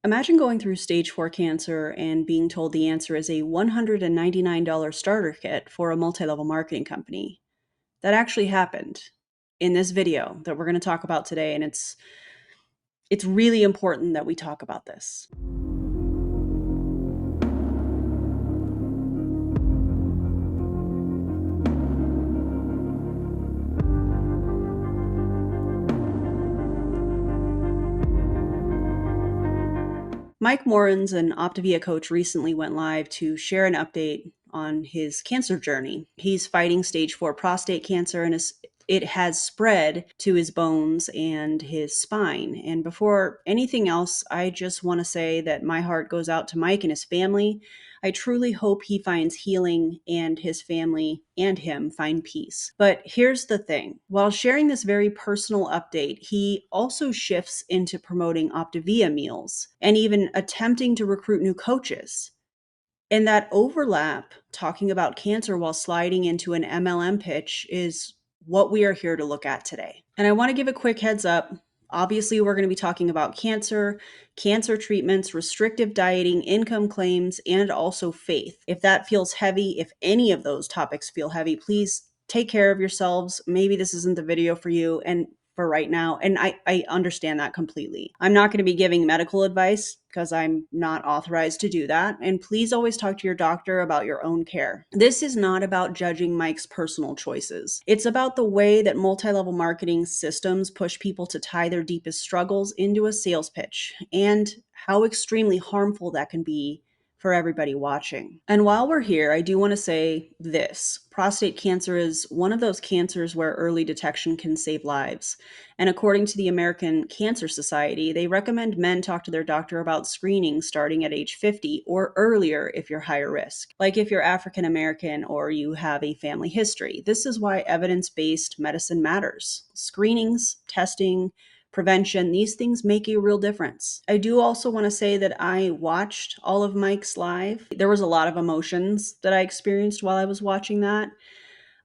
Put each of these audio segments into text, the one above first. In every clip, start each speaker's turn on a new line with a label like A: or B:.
A: Imagine going through stage 4 cancer and being told the answer is a $199 starter kit for a multi level marketing company. That actually happened in this video that we're going to talk about today, and it's really important that we talk about this. Mike Morenz, an Optavia coach, recently went live to share an update on his cancer journey. He's fighting stage 4 prostate cancer, and it has spread to his bones and his spine. And before anything else, I just want to say that my heart goes out to Mike and his family. I truly hope he finds healing and his family and him find peace. But here's the thing. While sharing this very personal update, he also shifts into promoting Optavia meals and even attempting to recruit new coaches. And that overlap, talking about cancer while sliding into an MLM pitch, is what we are here to look at today. And I want to give a quick heads up. Obviously, we're going to be talking about cancer treatments, restrictive dieting, income claims, and also faith. If that feels heavy, if any of those topics feel heavy, please take care of yourselves. Maybe this isn't the video for you and for right now. And I understand that completely. I'm not going to be giving medical advice because I'm not authorized to do that. And please always talk to your doctor about your own care. This is not about judging Mike's personal choices. It's about the way that multi-level marketing systems push people to tie their deepest struggles into a sales pitch and how extremely harmful that can be for everybody watching. And while we're here, I do want to say this. Prostate cancer is one of those cancers where early detection can save lives. And according to the American Cancer Society, they recommend men talk to their doctor about screening starting at age 50 or earlier if you're higher risk, like if you're African American or you have a family history. This is why evidence-based medicine matters. Screenings, testing, prevention, these things make a real difference. I do also want to say that I watched all of Mike's live. There was a lot of emotions that I experienced while I was watching that.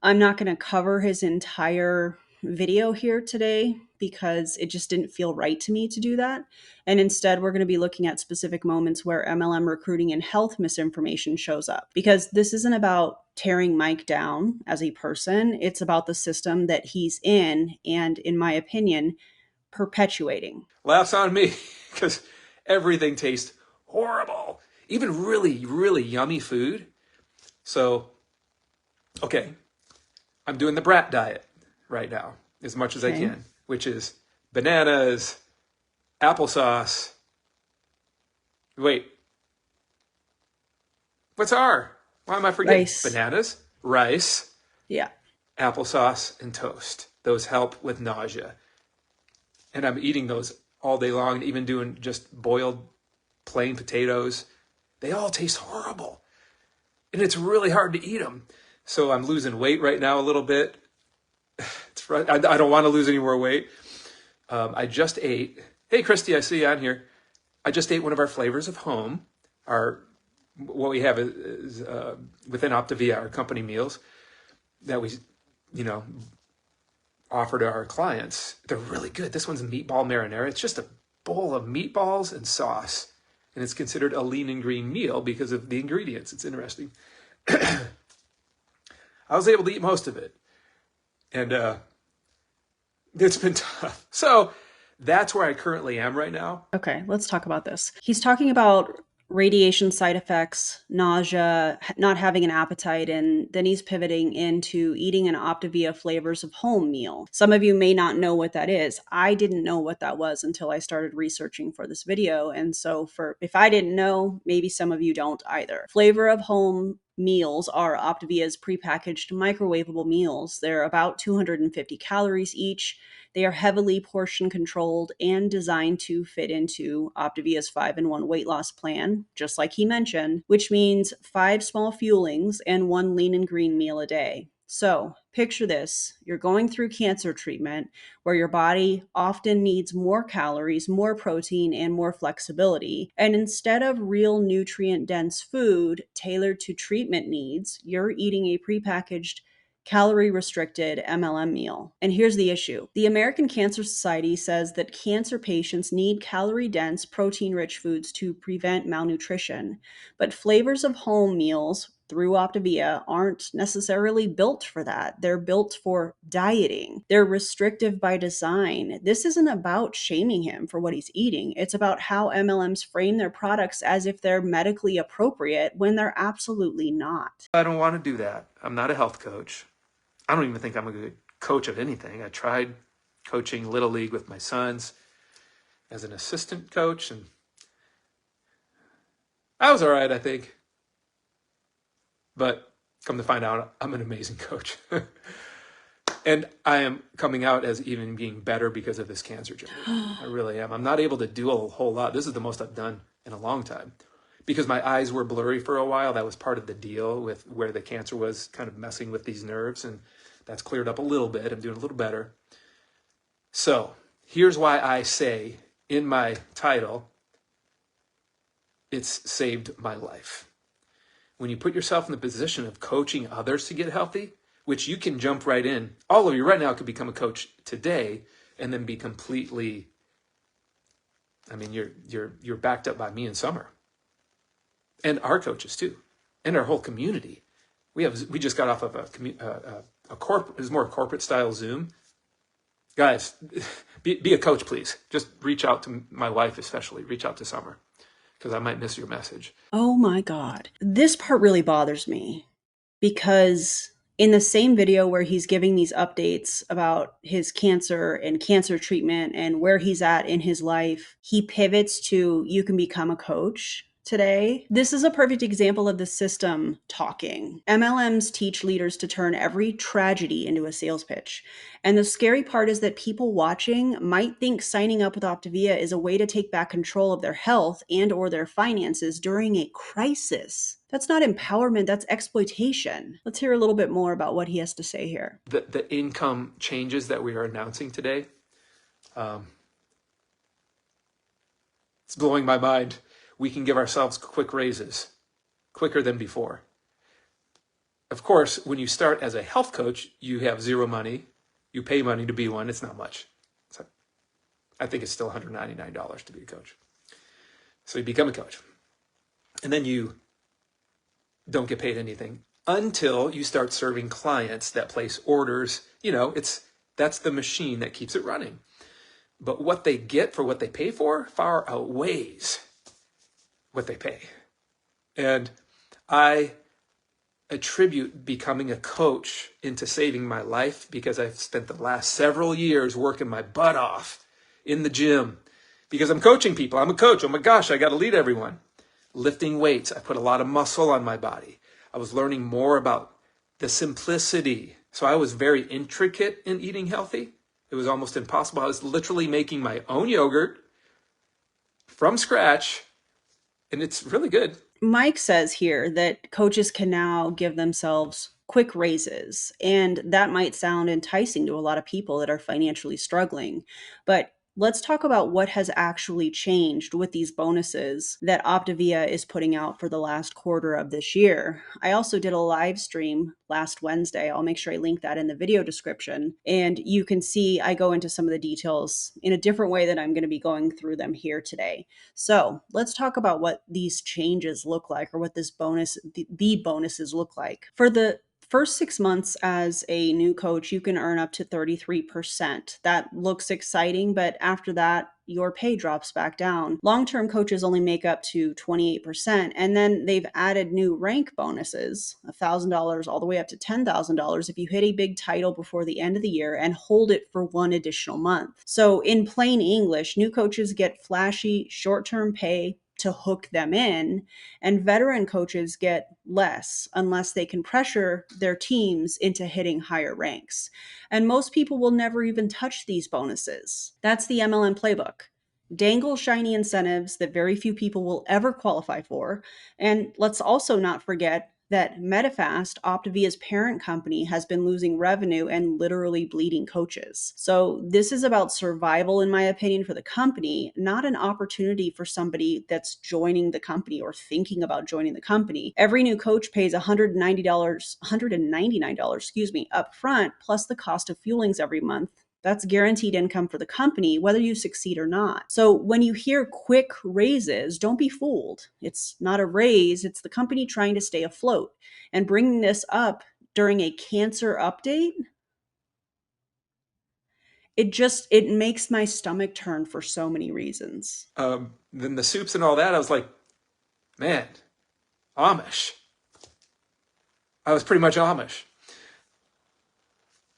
A: I'm not going to cover his entire video here today because it just didn't feel right to me to do that. And instead, we're going to be looking at specific moments where MLM recruiting and health misinformation shows up. Because this isn't about tearing Mike down as a person. It's about the system that he's in and, in my opinion, perpetuating.
B: Laughs on me because everything tastes horrible. Even really, really yummy food. So, okay, I'm doing the brat diet right now as much as I can, which is bananas, applesauce. Wait, what's R? Why am I forgetting?
A: Rice.
B: Bananas, rice,
A: yeah,
B: applesauce, and toast. Those help with nausea. And I'm eating those all day long, even doing just boiled plain potatoes. They all taste horrible. And it's really hard to eat them. So I'm losing weight right now a little bit. I don't want to lose any more weight. I just ate. Hey, Christy, I see you on here. I just ate one of our flavors of home. What we have is within Optavia, our company meals that we, offer to our clients. They're really good. This one's meatball marinara. It's just a bowl of meatballs and sauce. And it's considered a lean and green meal because of the ingredients. It's interesting. I was able to eat most of it. And it's been tough. So that's where I currently am right now.
A: Okay, let's talk about this. He's talking about radiation side effects, nausea, not having an appetite, and then he's pivoting into eating an Optavia flavors of home meal. Some of you may not know what that is. I didn't know what that was until I started researching for this video. And so if I didn't know, maybe some of you don't either. Flavor of home meals are Optavia's prepackaged microwavable meals. They're about 250 calories each. They are heavily portion controlled and designed to fit into Optavia's 5-in-1 weight loss plan, just like he mentioned, which means 5 small fuelings and 1 lean and green meal a day. So picture this. You're going through cancer treatment where your body often needs more calories, more protein, and more flexibility. And instead of real nutrient-dense food tailored to treatment needs, you're eating a prepackaged calorie restricted MLM meal. And here's the issue. The American Cancer Society says that cancer patients need calorie dense, protein rich foods to prevent malnutrition. But flavors of home meals through Optavia aren't necessarily built for that. They're built for dieting. They're restrictive by design. This isn't about shaming him for what he's eating. It's about how MLMs frame their products as if they're medically appropriate when they're absolutely not.
B: I don't want to do that. I'm not a health coach. I don't even think I'm a good coach of anything. I tried coaching Little League with my sons as an assistant coach, and I was all right, I think. But come to find out, I'm an amazing coach. And I am coming out as even being better because of this cancer journey. I really am. I'm not able to do a whole lot. This is the most I've done in a long time. Because my eyes were blurry for a while. That was part of the deal with where the cancer was kind of messing with these nerves. And that's cleared up a little bit. I'm doing a little better. So here's why I say in my title, it's saved my life. When you put yourself in the position of coaching others to get healthy, which you can jump right in. All of you right now could become a coach today and then be completely, I mean, you're backed up by me in summer. And our coaches too. And our whole community. We just got off of a corporate, it was more corporate style Zoom. Guys, be a coach, please. Just reach out to my wife, especially. Reach out to Summer, because I might miss your message.
A: Oh my God. This part really bothers me because in the same video where he's giving these updates about his cancer and cancer treatment and where he's at in his life, he pivots to you can become a coach today. This is a perfect example of the system talking. MLMs teach leaders to turn every tragedy into a sales pitch. And the scary part is that people watching might think signing up with Optavia is a way to take back control of their health and or their finances during a crisis. That's not empowerment, that's exploitation. Let's hear a little bit more about what he has to say here.
B: The income changes that we are announcing today, it's blowing my mind. We can give ourselves quick raises, quicker than before. Of course, when you start as a health coach, you have zero money. You pay money to be one. It's not much. So I think it's still $199 to be a coach. So you become a coach. And then you don't get paid anything until you start serving clients that place orders. You know, that's the machine that keeps it running. But what they get for what they pay for far outweighs what they pay. And I attribute becoming a coach into saving my life because I've spent the last several years working my butt off in the gym because I'm coaching people. I'm a coach. Oh my gosh, I got to lead everyone. Lifting weights. I put a lot of muscle on my body. I was learning more about the simplicity. So I was very intricate in eating healthy. It was almost impossible. I was literally making my own yogurt from scratch, and it's really good.
A: Mike says here that coaches can now give themselves quick raises, and that might sound enticing to a lot of people that are financially struggling. But let's talk about what has actually changed with these bonuses that Optavia is putting out for the last quarter of this year. I also did a live stream last Wednesday. I'll make sure I link that in the video description. And you can see I go into some of the details in a different way than I'm going to be going through them here today. So let's talk about what these changes look like, or what this bonus, the bonuses look like. For the first 6 months as a new coach, you can earn up to 33%. That looks exciting, but after that, your pay drops back down. Long-term coaches only make up to 28%, and then they've added new rank bonuses, $1,000 all the way up to $10,000 if you hit a big title before the end of the year and hold it for one additional month. So in plain English, new coaches get flashy short-term pay to hook them in, and veteran coaches get less unless they can pressure their teams into hitting higher ranks. And most people will never even touch these bonuses. That's the MLM playbook. Dangle shiny incentives that very few people will ever qualify for. And let's also not forget that Medifast, Optavia's parent company, has been losing revenue and literally bleeding coaches. So this is about survival, in my opinion, for the company, not an opportunity for somebody that's joining the company or thinking about joining the company. Every new coach pays $199, excuse me, up front, plus the cost of fuelings every month. That's guaranteed income for the company, whether you succeed or not. So when you hear quick raises, don't be fooled. It's not a raise, it's the company trying to stay afloat. And bringing this up during a cancer update, it makes my stomach turn for so many reasons.
B: Then the soups and all that, I was like, man, Amish. I was pretty much Amish.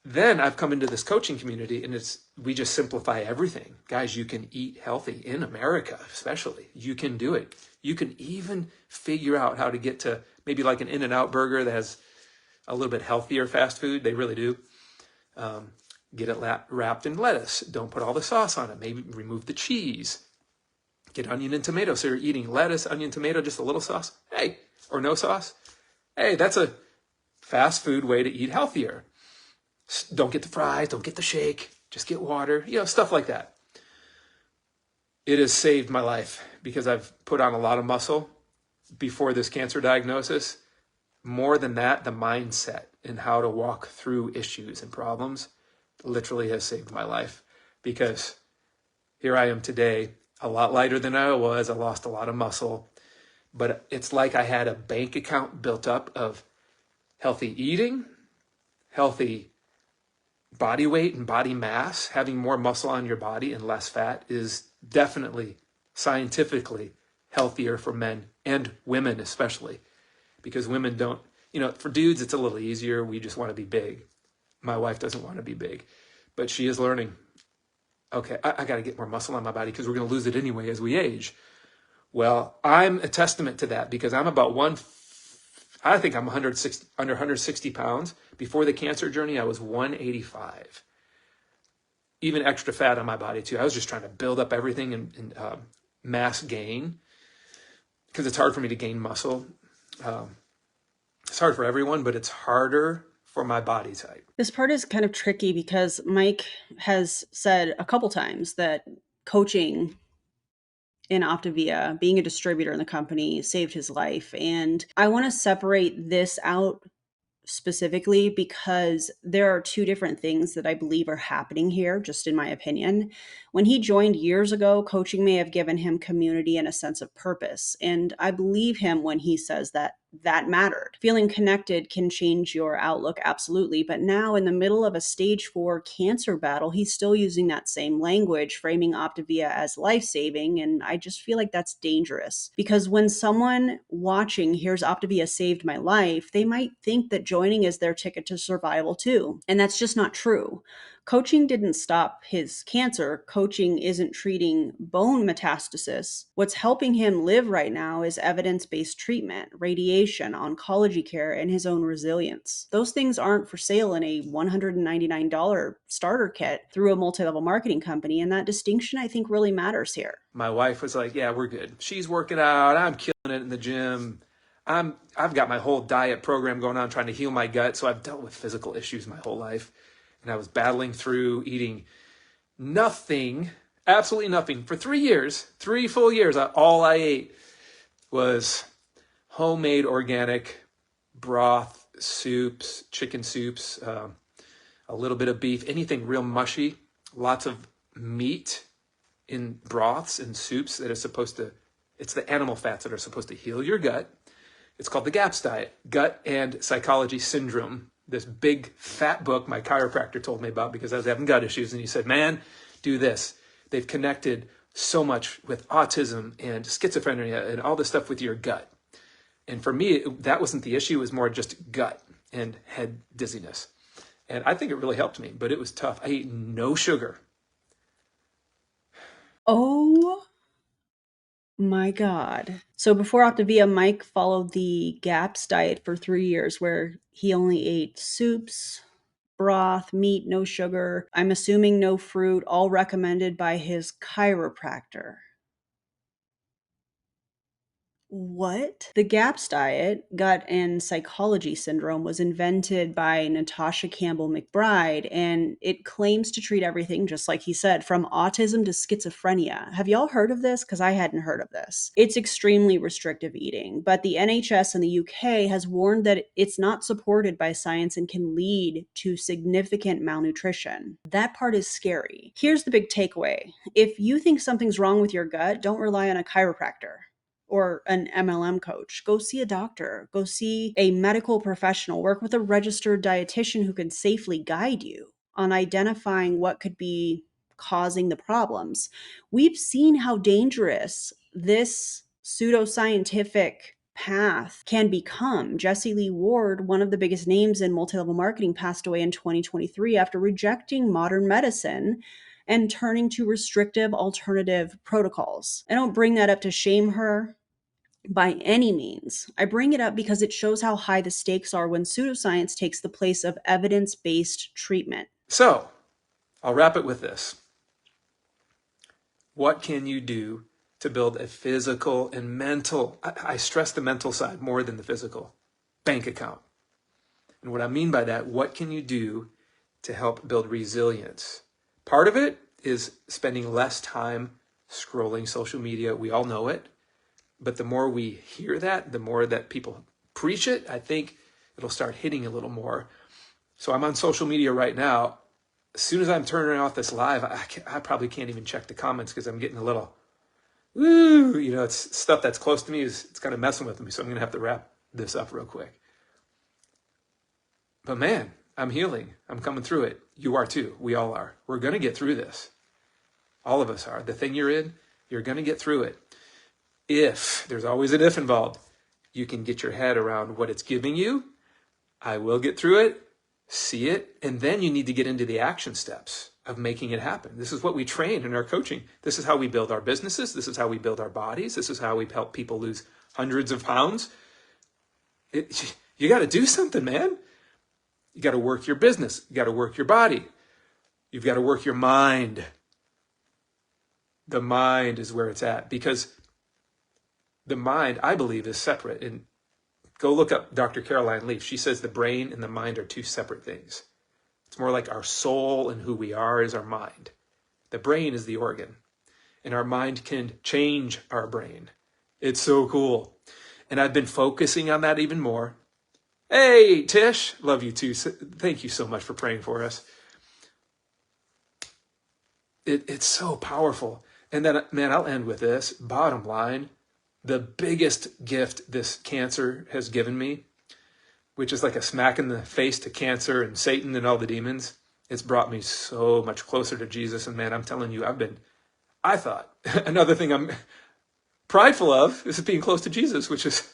B: Then I've come into this coaching community and we just simplify everything. Guys, you can eat healthy in America, especially. You can do it. You can even figure out how to get to maybe like an In-N-Out burger that has a little bit healthier fast food. They really do. Get it wrapped in lettuce. Don't put all the sauce on it. Maybe remove the cheese. Get onion and tomato. So you're eating lettuce, onion, tomato, just a little sauce. Hey, or no sauce. Hey, that's a fast food way to eat healthier. Don't get the fries, don't get the shake, just get water, stuff like that. It has saved my life because I've put on a lot of muscle before this cancer diagnosis. More than that, the mindset and how to walk through issues and problems literally has saved my life, because here I am today, a lot lighter than I was. I lost a lot of muscle, but it's like I had a bank account built up of healthy eating, healthy body weight and body mass. Having more muscle on your body and less fat is definitely scientifically healthier for men and women, especially because women don't, for dudes, it's a little easier. We just want to be big. My wife doesn't want to be big, but she is learning. Okay, I got to get more muscle on my body because we're going to lose it anyway as we age. Well, I'm a testament to that because I'm about I think I'm under 160 pounds. Before the cancer journey, I was 185. Even extra fat on my body too. I was just trying to build up everything and mass gain, because it's hard for me to gain muscle. It's hard for everyone, but it's harder for my body type.
A: This part is kind of tricky because Mike has said a couple times that coaching in Optavia, being a distributor in the company, saved his life. And I want to separate this out specifically because there are two different things that I believe are happening here, just in my opinion. When he joined years ago, coaching may have given him community and a sense of purpose. And I believe him when he says that that mattered. Feeling connected can change your outlook, absolutely. But now, in the middle of a stage 4 cancer battle, he's still using that same language, framing Optavia as life saving. And I just feel like that's dangerous because when someone watching hears Optavia saved my life, they might think that joining is their ticket to survival too. And that's just not true. Coaching didn't stop his cancer. Coaching isn't treating bone metastasis. What's helping him live right now is evidence-based treatment, radiation, oncology care, and his own resilience. Those things aren't for sale in a $199 starter kit through a multi-level marketing company, and that distinction I think really matters here.
B: My wife was like, yeah, we're good. She's working out. I'm killing it in the gym. I've got my whole diet program going on trying to heal my gut. So I've dealt with physical issues my whole life. And I was battling through eating nothing, absolutely nothing for 3 years, 3 full years. All I ate was homemade organic broth, soups, chicken soups, a little bit of beef, anything real mushy, lots of meat in broths and soups that are supposed to, it's the animal fats that are supposed to heal your gut. It's called the GAPS diet, Gut and Psychology Syndrome. This big fat book my chiropractor told me about because I was having gut issues. And he said, man, do this. They've connected so much with autism and schizophrenia and all this stuff with your gut. And for me, that wasn't the issue. It was more just gut and head dizziness. And I think it really helped me, but it was tough. I ate no sugar.
A: Oh my God. So before Optavia, Mike followed the GAPS diet for 3 years where he only ate soups, broth, meat, no sugar. I'm assuming no fruit, all recommended by his chiropractor. What? The GAPS diet, gut and psychology syndrome, was invented by Natasha Campbell McBride, and it claims to treat everything, just like he said, from autism to schizophrenia. Have y'all heard of this? Because I hadn't heard of this. It's extremely restrictive eating, but the NHS in the UK has warned that it's not supported by science and can lead to significant malnutrition. That part is scary. Here's the big takeaway. If you think something's wrong with your gut, don't rely on a chiropractor or an MLM coach. Go see a doctor. Go see a medical professional. Work with a registered dietitian who can safely guide you on identifying what could be causing the problems. We've seen how dangerous this pseudoscientific path can become. Jesse Lee Ward, one of the biggest names in multi-level marketing, passed away in 2023 after rejecting modern medicine and turning to restrictive alternative protocols. I don't bring that up to shame her by any means. I bring it up because it shows how high the stakes are when pseudoscience takes the place of evidence-based treatment.
B: So, I'll wrap it with this. What can you do to build a physical and mental, I stress the mental side more than the physical, bank account? And what I mean by that, what can you do to help build resilience? Part of it is spending less time scrolling social media. We all know it. But the more we hear that, the more that people preach it, I think it'll start hitting a little more. So I'm on social media right now. As soon as I'm turning off this live, I probably can't even check the comments because I'm getting a little, woo, it's stuff that's close to me. It's kind of messing with me. So I'm going to have to wrap this up real quick. But man, I'm healing. I'm coming through it. You are too. We all are. We're going to get through this. All of us are. The thing you're in, you're going to get through it. If, there's always an if involved, you can get your head around what it's giving you, I will get through it, see it, and then you need to get into the action steps of making it happen. This is what we train in our coaching. This is how we build our businesses. This is how we build our bodies. This is how we help people lose hundreds of pounds. You got to do something, man. You got to work your business. You got to work your body. You've got to work your mind. The mind is where it's at, because the mind, I believe, is separate. And go look up Dr. Caroline Leaf. She says the brain and the mind are two separate things. It's more like our soul and who we are is our mind. The brain is the organ, and our mind can change our brain. It's so cool. And I've been focusing on that even more. Hey, Tish, love you too. Thank you so much for praying for us. It's so powerful. And then, man, I'll end with this. Bottom line, the biggest gift this cancer has given me, which is like a smack in the face to cancer and Satan and all the demons, it's brought me so much closer to Jesus. And man, I'm telling you, I thought, another thing I'm prideful of is being close to Jesus, which is,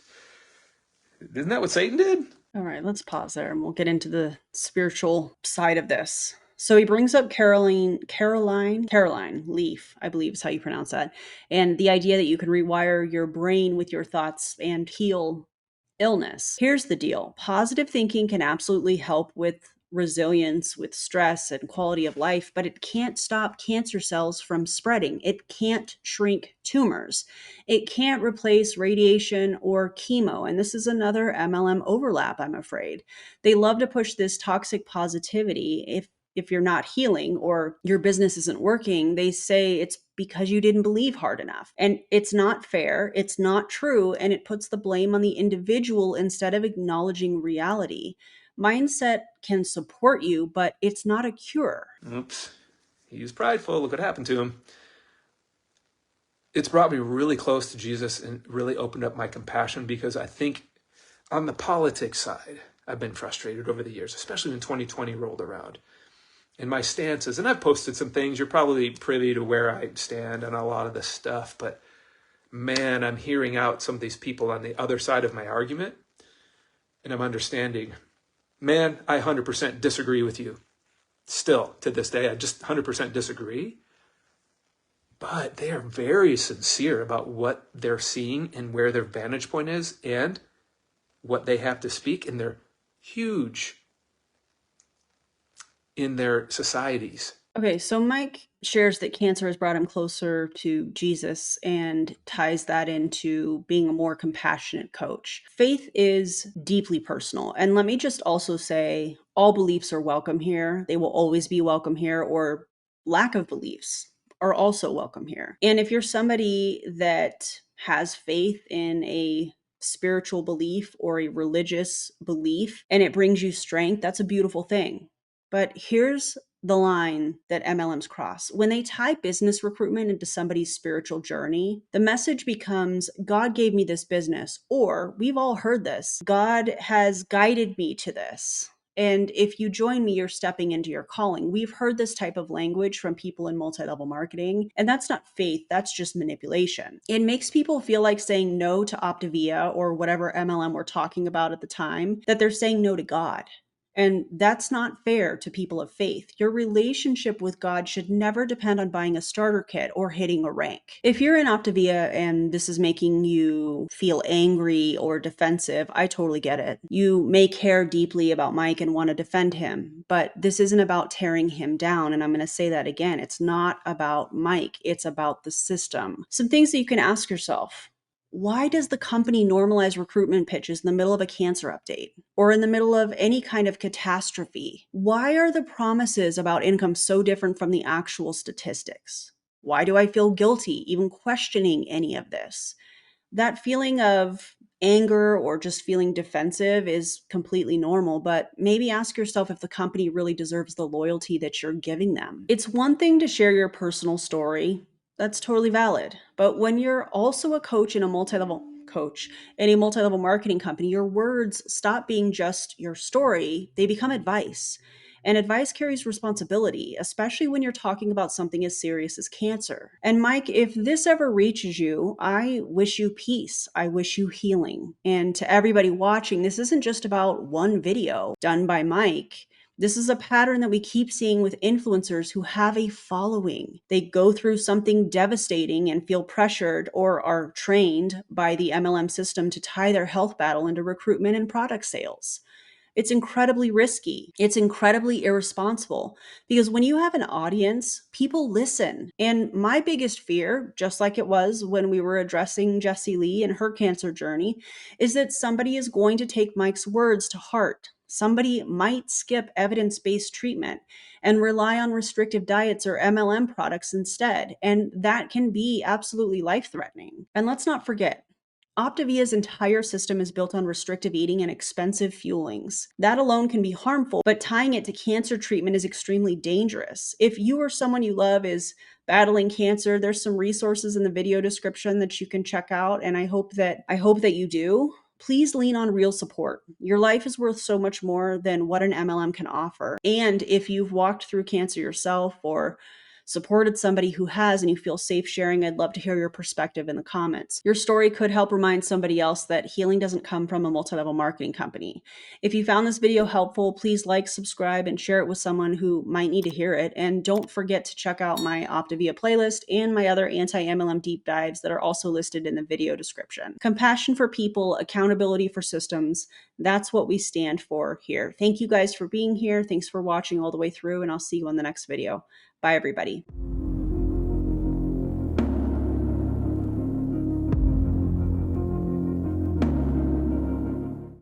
B: isn't that what Satan did?
A: All right, let's pause there and we'll get into the spiritual side of this. So he brings up Caroline Leaf, I believe is how you pronounce that, and the idea that you can rewire your brain with your thoughts and heal illness. Here's the deal. Positive thinking can absolutely help with resilience, with stress and quality of life, but it can't stop cancer cells from spreading. It can't shrink tumors. It can't replace radiation or chemo. And this is another MLM overlap, I'm afraid. They love to push this toxic positivity. If you're not healing or your business isn't working, they say it's because you didn't believe hard enough. And it's not fair, it's not true, and it puts the blame on the individual instead of acknowledging reality. Mindset can support you, but it's not a cure.
B: Oops. He was prideful. Look what happened to him. It's brought me really close to Jesus and really opened up my compassion, because I think on the politics side, I've been frustrated over the years, especially when 2020 rolled around. And my stances, and I've posted some things, you're probably privy to where I stand on a lot of this stuff, but man, I'm hearing out some of these people on the other side of my argument, and I'm understanding, man, I 100% disagree with you. Still, to this day, I just 100% disagree. But they are very sincere about what they're seeing and where their vantage point is and what they have to speak, and they're huge in their societies.
A: Okay, so Mike shares that cancer has brought him closer to Jesus and ties that into being a more compassionate coach. Faith is deeply personal. And let me just also say all beliefs are welcome here. They will always be welcome here, or lack of beliefs are also welcome here. And if you're somebody that has faith in a spiritual belief or a religious belief and it brings you strength, that's a beautiful thing. But here's the line that MLMs cross. When they tie business recruitment into somebody's spiritual journey, the message becomes God gave me this business, or we've all heard this, God has guided me to this. And if you join me, you're stepping into your calling. We've heard this type of language from people in multi level marketing, and that's not faith, that's just manipulation. It makes people feel like saying no to Optavia or whatever MLM we're talking about at the time, that they're saying no to God. And that's not fair to people of faith. Your relationship with God should never depend on buying a starter kit or hitting a rank. If you're in Optavia and this is making you feel angry or defensive, I totally get it. You may care deeply about Mike and want to defend him, but this isn't about tearing him down. And I'm going to say that again. It's not about Mike, it's about the system. Some things that you can ask yourself. Why does the company normalize recruitment pitches in the middle of a cancer update or in the middle of any kind of catastrophe? Why are the promises about income so different from the actual statistics? Why do I feel guilty even questioning any of this? That feeling of anger or just feeling defensive is completely normal, but maybe ask yourself if the company really deserves the loyalty that you're giving them. It's one thing to share your personal story. That's totally valid. But when you're also a coach in a multi-level marketing company, your words stop being just your story, they become advice. And advice carries responsibility, especially when you're talking about something as serious as cancer. And Mike, if this ever reaches you, I wish you peace. I wish you healing. And to everybody watching, this isn't just about one video done by Mike. This is a pattern that we keep seeing with influencers who have a following. They go through something devastating and feel pressured or are trained by the MLM system to tie their health battle into recruitment and product sales. It's incredibly risky. It's incredibly irresponsible because when you have an audience, people listen. And my biggest fear, just like it was when we were addressing Jessie Lee and her cancer journey, is that somebody is going to take Mike's words to heart. Somebody might skip evidence based treatment and rely on restrictive diets or MLM products instead. And that can be absolutely life threatening. And let's not forget, Optavia's entire system is built on restrictive eating and expensive fuelings. That alone can be harmful, but tying it to cancer treatment is extremely dangerous. If you or someone you love is battling cancer, there's some resources in the video description that you can check out, and I hope that you do. Please lean on real support. Your life is worth so much more than what an MLM can offer. And if you've walked through cancer yourself or supported somebody who has and you feel safe sharing, I'd love to hear your perspective in the comments. Your story could help remind somebody else that healing doesn't come from a multi-level marketing company. If you found this video helpful, please like, subscribe, and share it with someone who might need to hear it. And don't forget to check out my Optavia playlist and my other anti-MLM deep dives that are also listed in the video description. Compassion for people, accountability for systems, that's what we stand for here. Thank you guys for being here. Thanks for watching all the way through, and I'll see you on the next video. Bye, everybody.